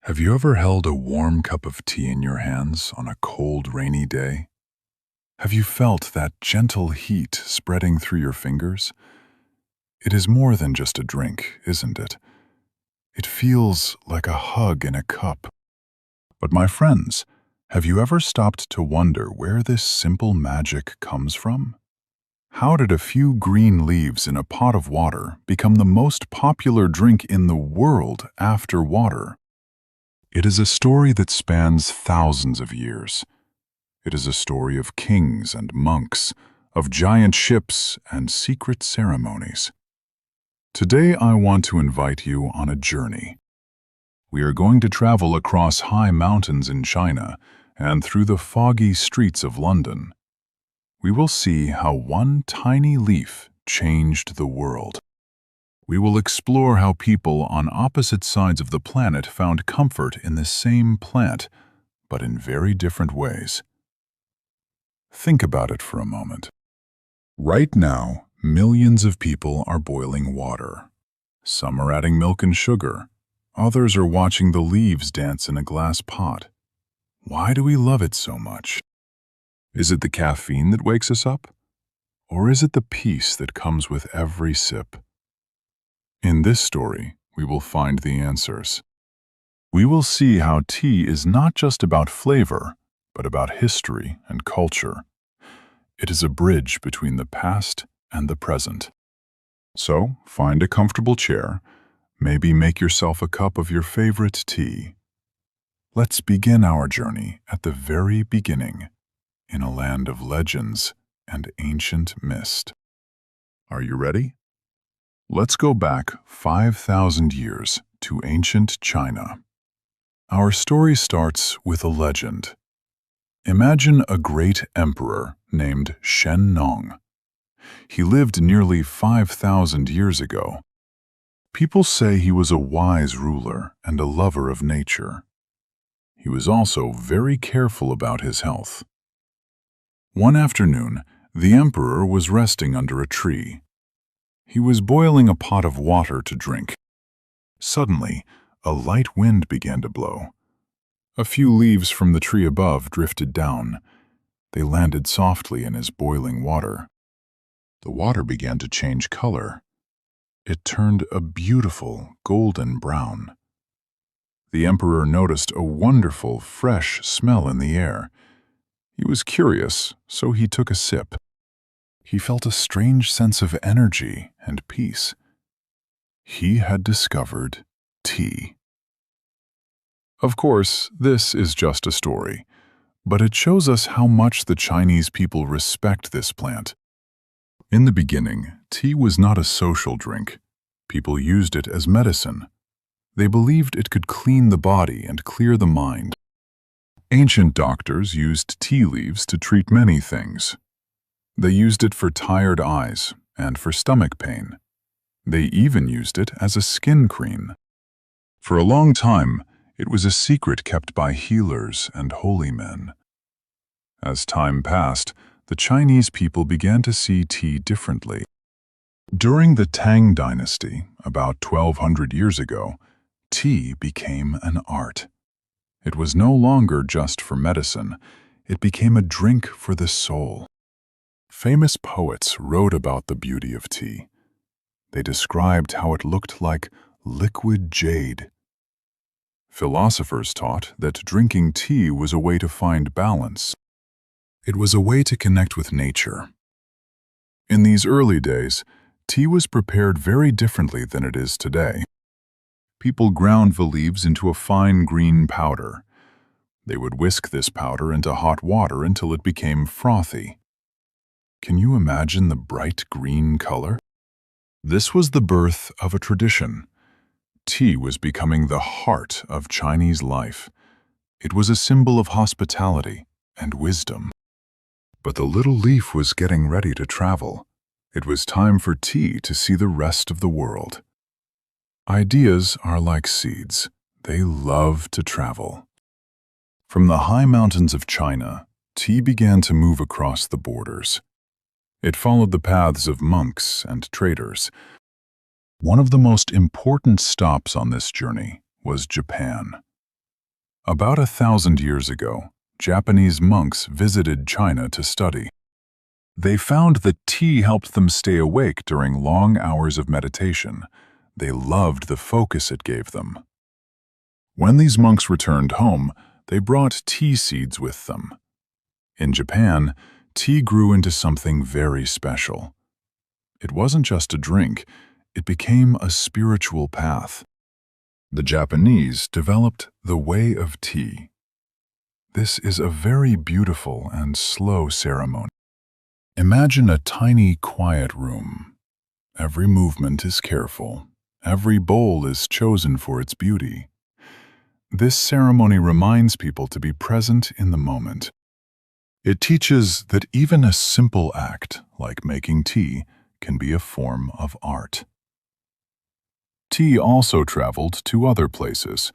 Have you ever held a warm cup of tea in your hands on a cold, rainy day? Have you felt that gentle heat spreading through your fingers? It is more than just a drink, isn't it? It feels like a hug in a cup. But my friends, have you ever stopped to wonder where this simple magic comes from? How did a few green leaves in a pot of water become the most popular drink in the world after water? It is a story that spans thousands of years. It is a story of kings and monks, of giant ships and secret ceremonies. Today I want to invite you on a journey. We are going to travel across high mountains in China and through the foggy streets of London. We will see how one tiny leaf changed the world. We will explore how people on opposite sides of the planet found comfort in the same plant, but in very different ways. Think about it for a moment. Right now, millions of people are boiling water. Some are adding milk and sugar. Others are watching the leaves dance in a glass pot. Why do we love it so much? Is it the caffeine that wakes us up? Or is it the peace that comes with every sip? In this story, we will find the answers. We will see how tea is not just about flavor, but about history and culture. It is a bridge between the past and the present. So, find a comfortable chair, maybe make yourself a cup of your favorite tea. Let's begin our journey at the very beginning, in a land of legends and ancient mist. Are you ready? Let's go back 5,000 years to ancient China. Our story starts with a legend. Imagine a great emperor named Shen Nong. He lived nearly 5,000 years ago. People say he was a wise ruler and a lover of nature. He was also very careful about his health. One afternoon, the emperor was resting under a tree. He was boiling a pot of water to drink. Suddenly, a light wind began to blow. A few leaves from the tree above drifted down. They landed softly in his boiling water. The water began to change color. It turned a beautiful golden brown. The emperor noticed a wonderful, fresh smell in the air. He was curious, so he took a sip. He felt a strange sense of energy and peace. He had discovered tea. Of course, this is just a story, but it shows us how much the Chinese people respect this plant. In the beginning, tea was not a social drink. People used it as medicine. They believed it could clean the body and clear the mind. Ancient doctors used tea leaves to treat many things. They used it for tired eyes and for stomach pain. They even used it as a skin cream. For a long time, it was a secret kept by healers and holy men. As time passed, the Chinese people began to see tea differently. During the Tang Dynasty, about 1,200 years ago, tea became an art. It was no longer just for medicine. It became a drink for the soul. Famous poets wrote about the beauty of tea. They described how it looked like liquid jade. Philosophers taught that drinking tea was a way to find balance. It was a way to connect with nature. In these early days, tea was prepared very differently than it is today. People ground the leaves into a fine green powder. They would whisk this powder into hot water until it became frothy. Can you imagine the bright green color? This was the birth of a tradition. Tea was becoming the heart of Chinese life. It was a symbol of hospitality and wisdom. But the little leaf was getting ready to travel. It was time for tea to see the rest of the world. Ideas are like seeds. They love to travel. From the high mountains of China, tea began to move across the borders. It followed the paths of monks and traders. One of the most important stops on this journey was Japan. About 1,000 years ago, Japanese monks visited China to study. They found that tea helped them stay awake during long hours of meditation. They loved the focus it gave them. When these monks returned home, they brought tea seeds with them. In Japan, tea grew into something very special. It wasn't just a drink, it became a spiritual path. The Japanese developed the way of tea. This is a very beautiful and slow ceremony. Imagine a tiny, quiet room. Every movement is careful. Every bowl is chosen for its beauty. This ceremony reminds people to be present in the moment. It teaches that even a simple act, like making tea, can be a form of art. Tea also traveled to other places.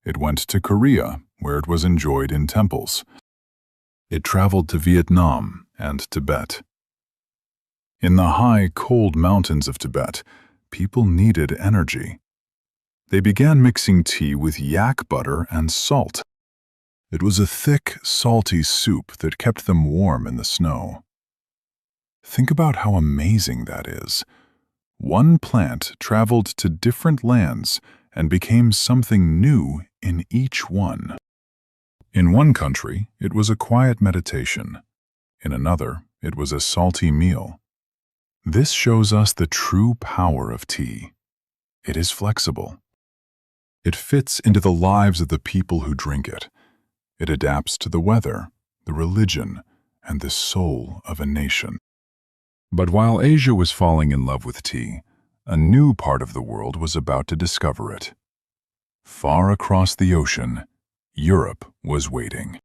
It went to Korea, where it was enjoyed in temples. It traveled to Vietnam and Tibet. In the high, cold mountains of Tibet, people needed energy. They began mixing tea with yak butter and salt. It was a thick, salty soup that kept them warm in the snow. Think about how amazing that is. One plant traveled to different lands and became something new in each one. In one country, it was a quiet meditation. In another, it was a salty meal. This shows us the true power of tea. It is flexible. It fits into the lives of the people who drink it. It adapts to the weather, the religion, and the soul of a nation. But while Asia was falling in love with tea, a new part of the world was about to discover it. Far across the ocean, Europe was waiting.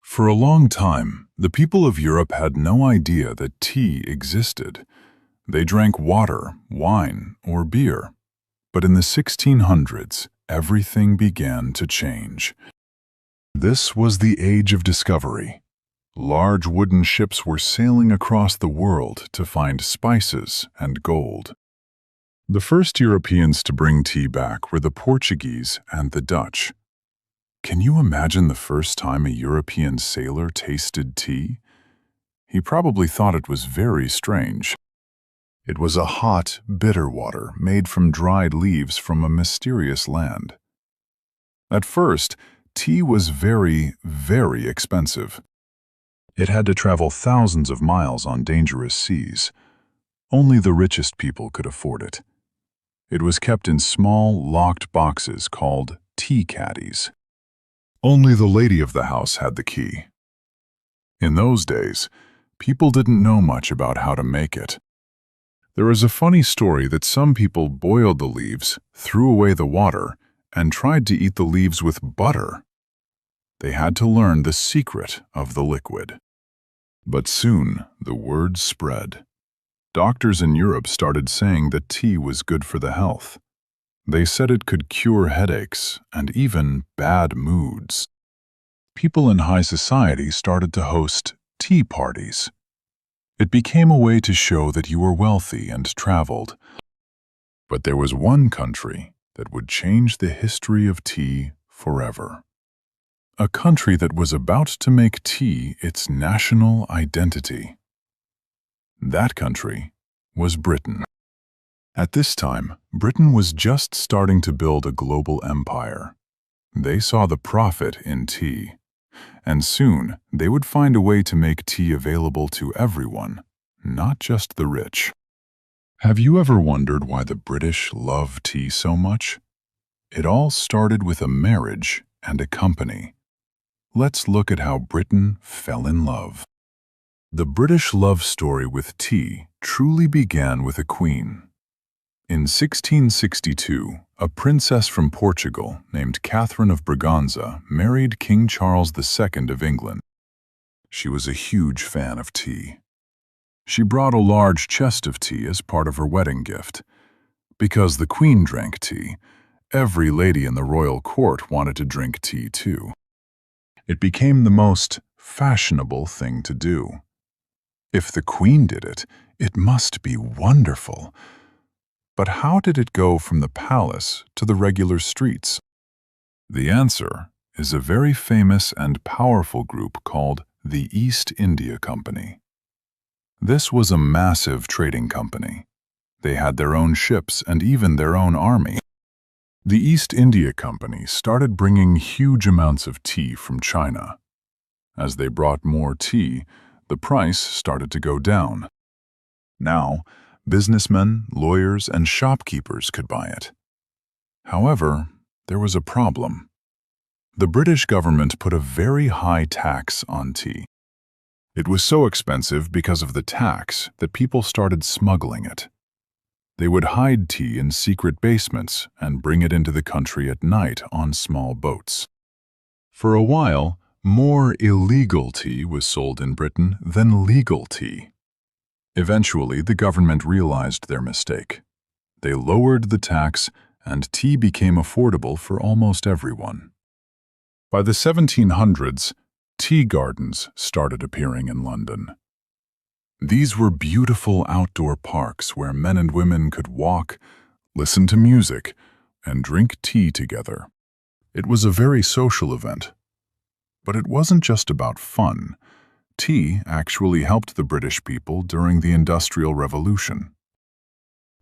For a long time, the people of Europe had no idea that tea existed. They drank water, wine, or beer. But in the 1600s, everything began to change. This was the age of discovery. Large wooden ships were sailing across the world to find spices and gold. The first Europeans to bring tea back were the Portuguese and the Dutch. Can you imagine the first time a European sailor tasted tea? He probably thought it was very strange. It was a hot, bitter water made from dried leaves from a mysterious land. At first, tea was very, very expensive. It had to travel thousands of miles on dangerous seas. Only the richest people could afford it. It was kept in small, locked boxes called tea caddies. Only the lady of the house had the key. In those days, people didn't know much about how to make it. There is a funny story that some people boiled the leaves, threw away the water, and tried to eat the leaves with butter. They had to learn the secret of the liquid. But soon, the word spread. Doctors in Europe started saying that tea was good for the health. They said it could cure headaches and even bad moods. People in high society started to host tea parties. It became a way to show that you were wealthy and traveled. But there was one country that would change the history of tea forever. A country that was about to make tea its national identity. That country was Britain. At this time, Britain was just starting to build a global empire. They saw the profit in tea, and soon they would find a way to make tea available to everyone, not just the rich. Have you ever wondered why the British love tea so much? It all started with a marriage and a company. Let's look at how Britain fell in love. The British love story with tea truly began with a queen. In 1662, a princess from Portugal named Catherine of Braganza married King Charles II of England. She was a huge fan of tea. She brought a large chest of tea as part of her wedding gift. Because the queen drank tea, every lady in the royal court wanted to drink tea too. It became the most fashionable thing to do. If the queen did it, it must be wonderful. But how did it go from the palace to the regular streets? The answer is a very famous and powerful group called the East India Company. This was a massive trading company. They had their own ships and even their own army. The East India Company started bringing huge amounts of tea from China. As they brought more tea, the price started to go down. Now, businessmen, lawyers, and shopkeepers could buy it. However, there was a problem. The British government put a very high tax on tea. It was so expensive because of the tax that people started smuggling it. They would hide tea in secret basements and bring it into the country at night on small boats. For a while, more illegal tea was sold in Britain than legal tea. Eventually, the government realized their mistake. They lowered the tax, and tea became affordable for almost everyone. By the 1700s, tea gardens started appearing in London. These were beautiful outdoor parks where men and women could walk, listen to music, and drink tea together. It was a very social event. But it wasn't just about fun. Tea actually helped the British people during the Industrial Revolution.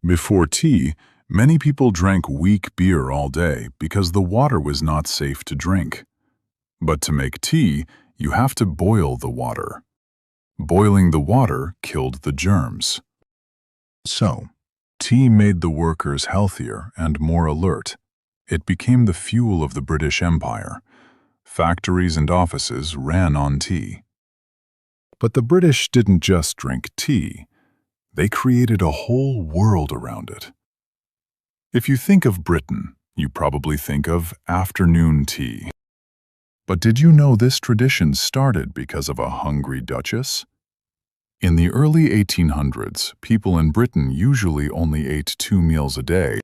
Before tea, many people drank weak beer all day because the water was not safe to drink. But to make tea, you have to boil the water. Boiling the water killed the germs. So, tea made the workers healthier and more alert. It became the fuel of the British Empire. Factories and offices ran on tea. But the British didn't just drink tea. They created a whole world around it. If you think of Britain, you probably think of afternoon tea. But did you know this tradition started because of a hungry duchess? In the early 1800s, people in Britain usually only ate 2 meals a day.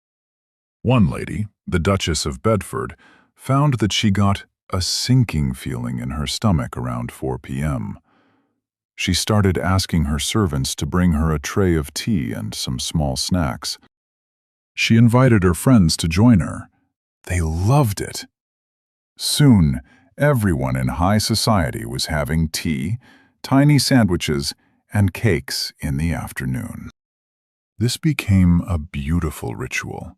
One lady, the Duchess of Bedford, found that she got a sinking feeling in her stomach around 4 p.m. She started asking her servants to bring her a tray of tea and some small snacks. She invited her friends to join her. They loved it. Soon, everyone in high society was having tea, tiny sandwiches, and cakes in the afternoon. This became a beautiful ritual.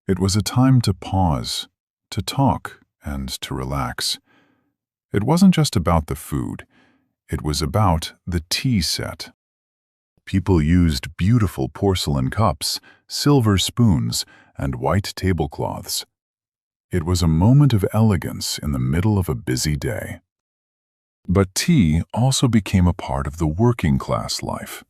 It was a time to pause, to talk, and to relax. It wasn't just about the food. It was about the tea set. People used beautiful porcelain cups, silver spoons, and white tablecloths. It was a moment of elegance in the middle of a busy day. But tea also became a part of the working-class life.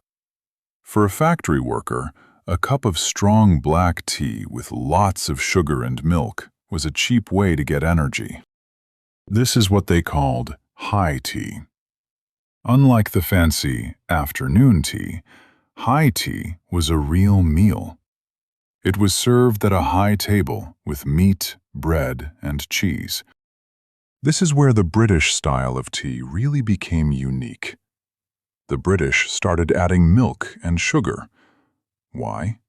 For a factory worker, a cup of strong black tea with lots of sugar and milk was a cheap way to get energy. This is what they called high tea. Unlike the fancy afternoon tea, high tea was a real meal. It was served at a high table with meat, bread, and cheese. This is where the British style of tea really became unique. The British started adding milk and sugar. Why?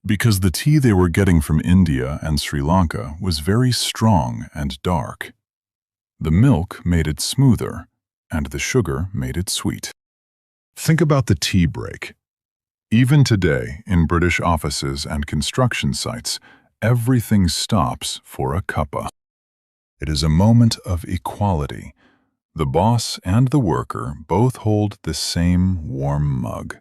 Because the tea they were getting from India and Sri Lanka was very strong and dark. The milk made it smoother, and the sugar made it sweet. Think about the tea break. Even today, in British offices and construction sites, everything stops for a cuppa. It is a moment of equality. The boss and the worker both hold the same warm mug.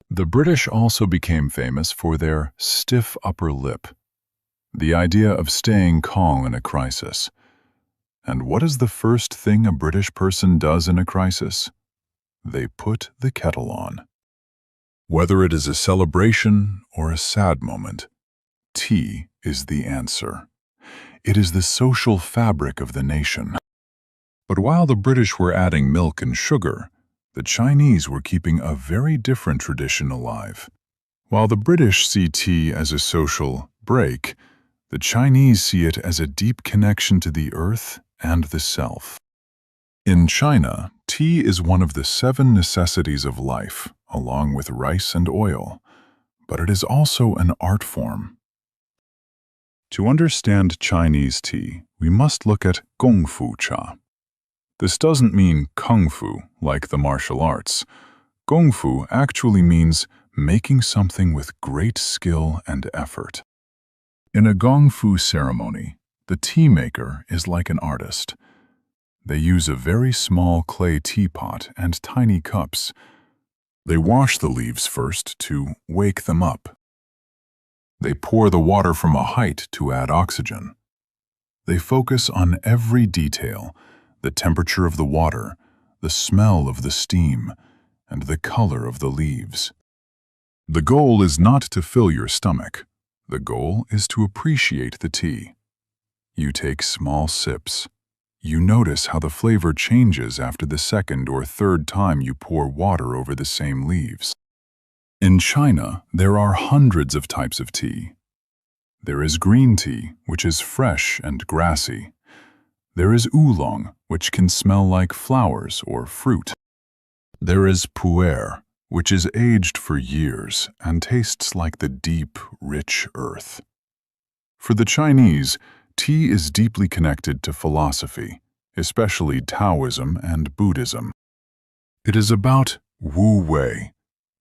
The British also became famous for their stiff upper lip, the idea of staying calm in a crisis. And what is the first thing a British person does in a crisis? They put the kettle on. Whether it is a celebration or a sad moment, tea is the answer. It is the social fabric of the nation. But while the British were adding milk and sugar, the Chinese were keeping a very different tradition alive. While the British see tea as a social break, the Chinese see it as a deep connection to the earth and the self. In China, tea is one of the 7 necessities of life, along with rice and oil, but it is also an art form. To understand Chinese tea, we must look at Gong Fu Cha. This doesn't mean Kung Fu, like the martial arts. Gong Fu actually means making something with great skill and effort. In a Gong Fu ceremony, the tea maker is like an artist. They use a very small clay teapot and tiny cups. They wash the leaves first to wake them up. They pour the water from a height to add oxygen. They focus on every detail, the temperature of the water, the smell of the steam, and the color of the leaves. The goal is not to fill your stomach. The goal is to appreciate the tea. You take small sips. You notice how the flavor changes after the second or third time you pour water over the same leaves. In China, there are hundreds of types of tea. There is green tea, which is fresh and grassy. There is oolong, which can smell like flowers or fruit. There is pu'er, which is aged for years and tastes like the deep, rich earth. For the Chinese, tea is deeply connected to philosophy, especially Taoism and Buddhism. It is about wu wei,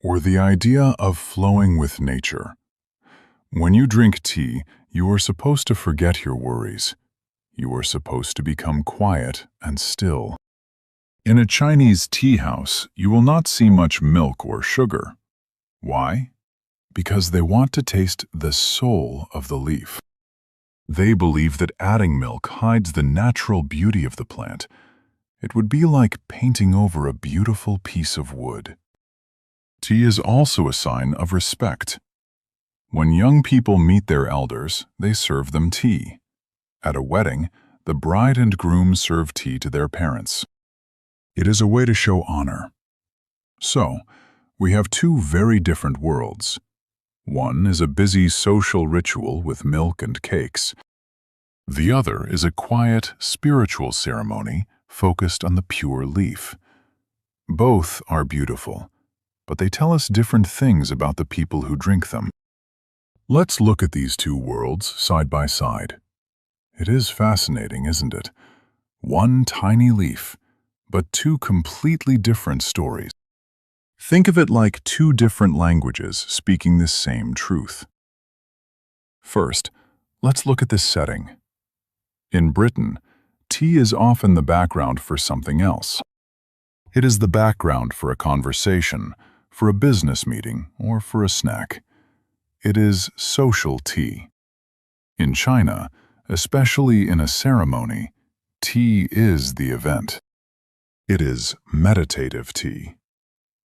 or the idea of flowing with nature. When you drink tea, you are supposed to forget your worries. You are supposed to become quiet and still. In a Chinese tea house, you will not see much milk or sugar. Why? Because they want to taste the soul of the leaf. They believe that adding milk hides the natural beauty of the plant. It would be like painting over a beautiful piece of wood. Tea is also a sign of respect. When young people meet their elders, they serve them tea. At a wedding, the bride and groom serve tea to their parents. It is a way to show honor. So, we have two very different worlds. One is a busy social ritual with milk and cakes. The other is a quiet, spiritual ceremony focused on the pure leaf. Both are beautiful, but they tell us different things about the people who drink them. Let's look at these two worlds side by side. It is fascinating, isn't it? One tiny leaf, but two completely different stories. Think of it like two different languages speaking the same truth. First, let's look at this setting. In Britain, tea is often the background for something else. It is the background for a conversation, for a business meeting, or for a snack. It is social tea. In China, especially in a ceremony, tea is the event. It is meditative tea.